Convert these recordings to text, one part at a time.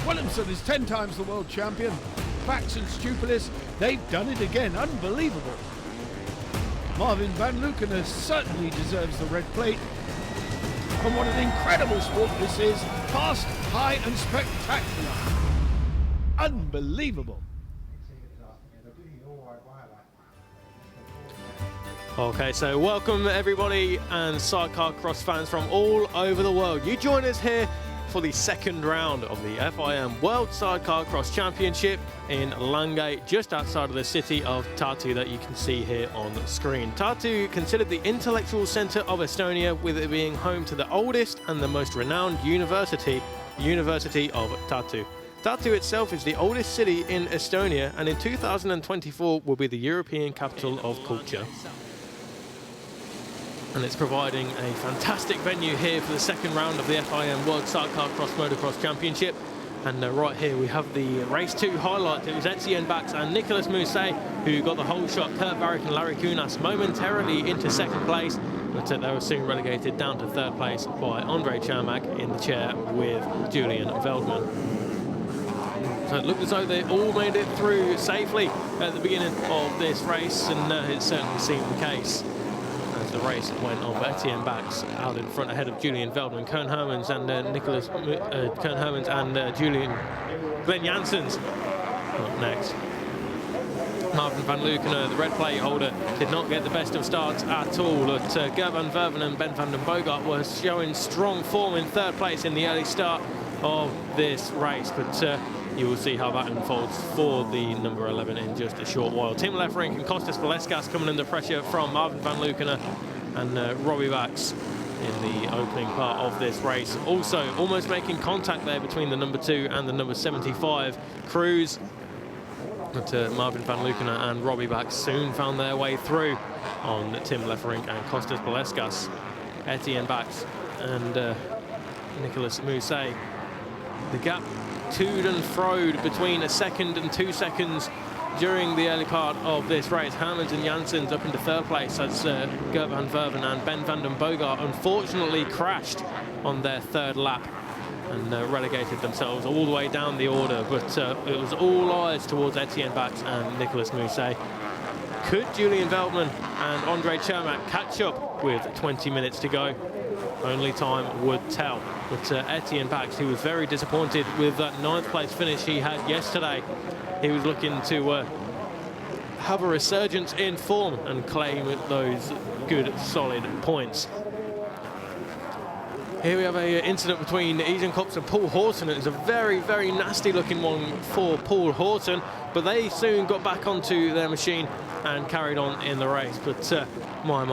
Williamson is 10 times the world champion. Bax and Stupilis, they've done it again. Unbelievable. Marvin van Luckenen certainly deserves the red plate. And what an incredible sport this is. Fast, high and spectacular. Unbelievable. Okay, so welcome everybody and Sidecarcross fans from all over the world. You join us here for the second round of the FIM World Sidecarcross Championship in Lange, just outside of the city of Tartu that you can see here on the screen. Tartu, considered the intellectual centre of Estonia, with it being home to the oldest and the most renowned University of Tartu. Tartu itself is the oldest city in Estonia, and in 2024 will be the European Capital of Culture. And it's providing a fantastic venue here for the second round of the FIM World Sidecarcross Motocross Championship. And right here we have the race 2 highlight. It was Etienne Bax and Nicolas Mousset who got the whole shot. Kurt Barrick and Larry Kunas momentarily into second place, but they were soon relegated down to third place by Andre Cermak in the chair with Julian Veldman. So it looked as though they all made it through safely at the beginning of this race, and it certainly seemed the case as the race went on. But Etienne Bax out in front ahead of Julian Veldman, Koen Hermans and Julian Glenn Janssens up next. Marvin van Luckenen, the red plate holder, did not get the best of starts at all. But Gert van Verven and Ben van den Bogart were showing strong form in third place in the early start of this race. But you will see how that unfolds for the number 11 in just a short while. Tim Lefferink and Kostas Valeskas coming under pressure from Marvin van Luckenen and Robbie Bax in the opening part of this race. Also almost making contact there between the number 2 and the number 75 crews. But Marvin van Luckenen and Robbie Bax soon found their way through on Tim Lefferink and Kostas Valeskas. Etienne Bax and Nicolas Mousset. The gap toed and froed between a second and 2 seconds during the early part of this race. Hermans and Janssens up into third place as Gert van Verven and Ben van den Bogart unfortunately crashed on their third lap and relegated themselves all the way down the order. But it was all eyes towards Etienne Bax and Nicolas Mousset. Could Julian Veldman and Andre Cermak catch up with 20 minutes to go? Only time would tell. But Etienne Bax, who was very disappointed with that 9th place finish he had yesterday, he was looking to have a resurgence in form and claim those good, solid points. Here we have an incident between Ethan Kops and Paul Horton. It was a very, very nasty looking one for Paul Horton, but they soon got back onto their machine and carried on in the race. But my,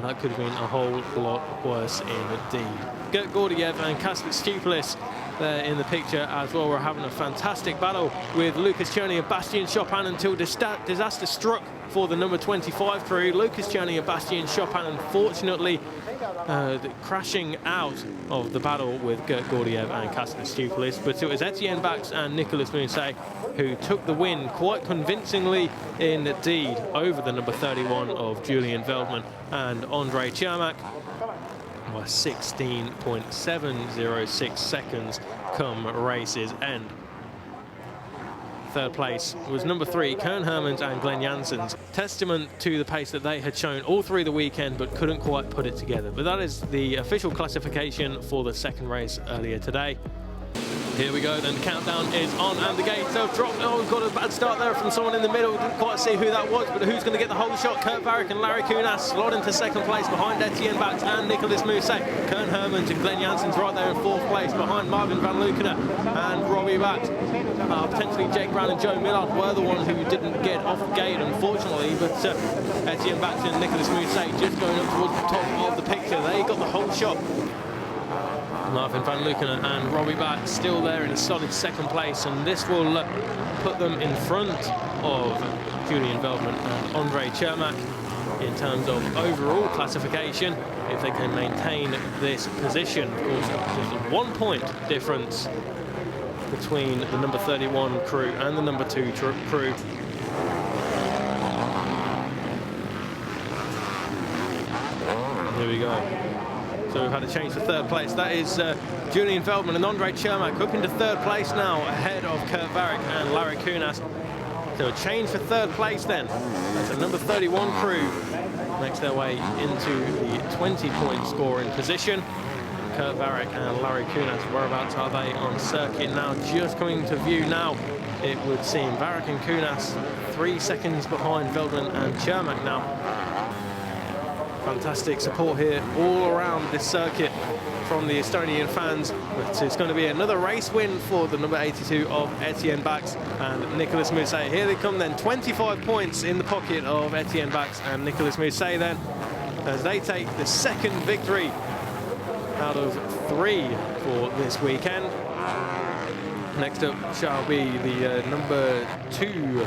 that could have been a whole lot worse indeed. Gert Gordiev and Kasper Stupilis there in the picture as well. We're having a fantastic battle with Lucas Cherney and Bastien Chopin until disaster struck for the number 25 crew. Lucas Cherney and Bastien Chopin unfortunately crashing out of the battle with Gert Gordiev and Kasper Stupilis. But it was Etienne Bax and Nicolas Mousset who took the win quite convincingly indeed over the number 31 of Julian Veldman and Andre Cermak by 16.706 seconds come race's end. Third place was number 3, Koen Hermans and Glenn Janssens. Testament to the pace that they had shown all through the weekend, but couldn't quite put it together. But that is the official classification for the second race earlier today. Here we go, then the countdown is on and the gates have dropped. Oh, we've got a bad start there from someone in the middle. Didn't quite see who that was, but who's going to get the whole shot? Kurt Barrick and Larry Kunas slot into second place behind Etienne Bax and Nicolas Mousset. Koen Hermans and Glenn Janssens right there in fourth place behind Marvin van Luckenen and Robbie Bax. Potentially Jake Brown and Joe Millard were the ones who didn't get off the gate, unfortunately, but Etienne Bax and Nicolas Mousset just going up towards the top of the picture. They got the whole shot. Marvin van Luckenen and Robbie Bax still there in a solid second place, and this will put them in front of Julian Veldman and Andre Cermak in terms of overall classification if they can maintain this position. Of course, just a 1 point difference between the number 31 crew and the number 2 crew. Here we go. So we've had a change to third place. That is Julian Veldman and Andre Cermak up into third place now, ahead of Kurt Varrick and Larry Kunas. So a change for third place then. That's the number 31 crew. Makes their way into the 20-point scoring position. Kurt Varrick and Larry Kunas, whereabouts are they on circuit now? Just coming to view now, it would seem. Varrick and Kunas 3 seconds behind Veldman and Cermak now. Fantastic support here all around this circuit from the Estonian fans. But it's going to be another race win for the number 82 of Etienne Bax and Nicolas Mousset. Here they come then, 25 points in the pocket of Etienne Bax and Nicolas Mousset then, as they take the second victory out of 3 for this weekend. Next up shall be the number 2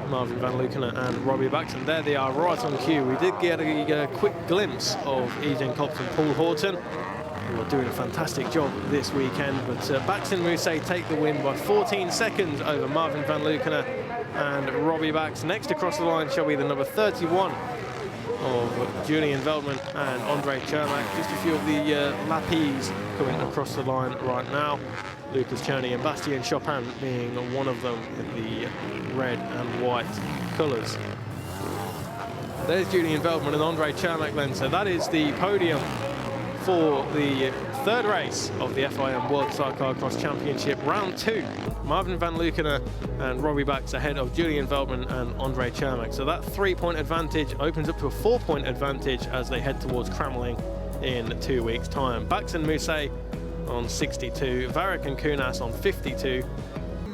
Marvin van Leeuwen and Robbie Bax, and there they are right on cue. We did get a quick glimpse of Eden Kops and Paul Horton, who are doing a fantastic job this weekend, but Bax and Mousset take the win by 14 seconds over Marvin van Leeuwen and Robbie Bax. Next across the line shall be the number 31 of Julian Veldman and Andre Cermak. Just a few of the lappies coming across the line right now. Lucas Czerny and Bastien Chopin being one of them in the red and white colours. There's Julian Veldman and Andre Cermak then. So that is the podium for the third race of the FIM World Sidecarcross Championship, round 2. Marvin van Leeuwen and Robbie Bax ahead of Julian Veldman and Andre Cermak. So that 3-point advantage opens up to a 4-point advantage as they head towards Crameling in 2 weeks' time. Bax and Mousset on 62, Varrick and Kunas on 52.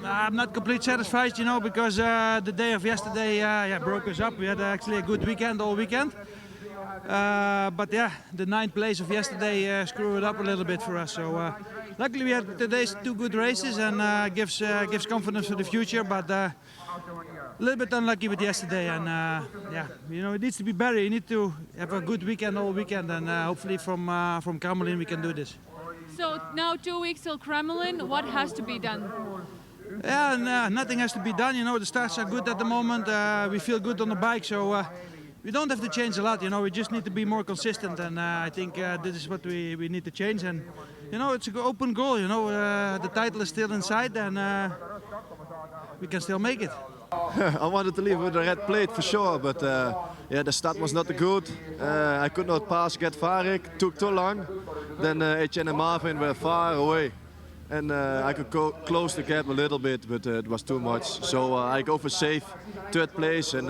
I'm not completely satisfied, you know, because the day of yesterday broke us up. We had actually a good weekend all weekend. But yeah, the 9th place of yesterday screwed it up a little bit for us. So luckily we had today's 2 good races and gives confidence for the future. But a little bit unlucky with yesterday, and yeah, you know, it needs to be better. You need to have a good weekend all weekend, and hopefully from Crameling we can do this. So now 2 weeks till Crameling, what has to be done? Yeah, nothing has to be done. You know, the starts are good at the moment. We feel good on the bike, so we don't have to change a lot. You know, we just need to be more consistent, and I think this is what we need to change. And you know, it's an open goal. You know, the title is still inside, and we can still make it. I wanted to leave with a red plate for sure, but yeah, the start was not good. I could not pass Gert Varrick, took too long. Then Etienne and Marvin were far away, and I could close the gap a little bit, but it was too much. So I go for safe, 3rd place and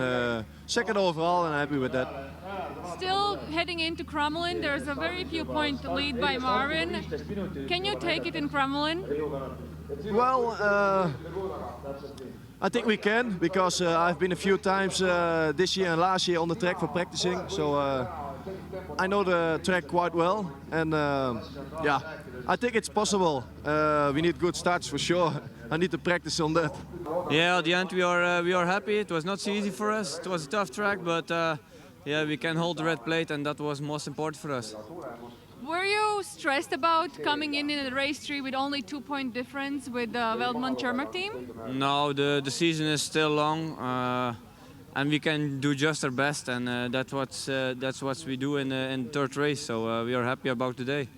2nd overall, and I'm happy with that. Still heading into Crameling, there's a very few point lead by Marvin. Can you take it in Crameling? Well, I think we can, because I've been a few times this year and last year on the track for practicing, so I know the track quite well, and yeah, I think it's possible. We need good starts for sure. I need to practice on that. Yeah, at the end we are happy. It was not so easy for us. It was a tough track, but yeah, we can hold the red plate, and that was most important for us. Were you stressed about coming in the race 3 with only 2-point difference with the Veldman-Cermak team? No, the season is still long, and we can do just our best, and that's what we do in the 3rd race. So we are happy about today.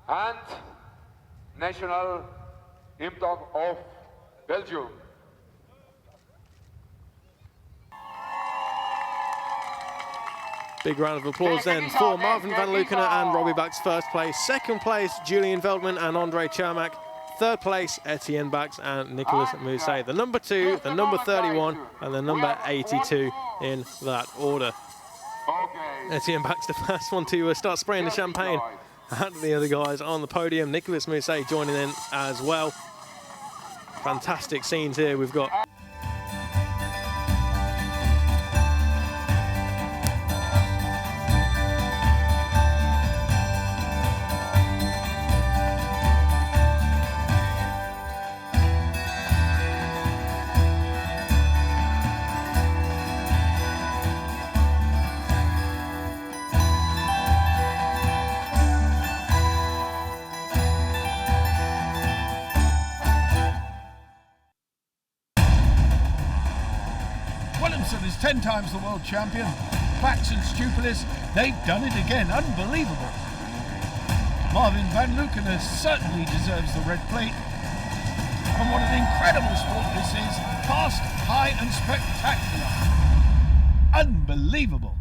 And national anthem of Belgium. Big round of applause then for Marvin van Leeuwen and Robbie Bax, 1st place. 2nd place, Julian Veldman and Andre Cermak. 3rd place, Etienne Bax and Nicolas Mousset. The number 2, the number 31 and the number 82 in that order. Etienne Bax, the first one to start spraying the champagne at the other guys on the podium. Nicolas Mousset joining in as well. Fantastic scenes here we've got. Williamson is 10 times the world champion. Pax and Stupilis, they've done it again. Unbelievable. Marvin van Lukener certainly deserves the red plate. And what an incredible sport this is. Fast, high and spectacular. Unbelievable.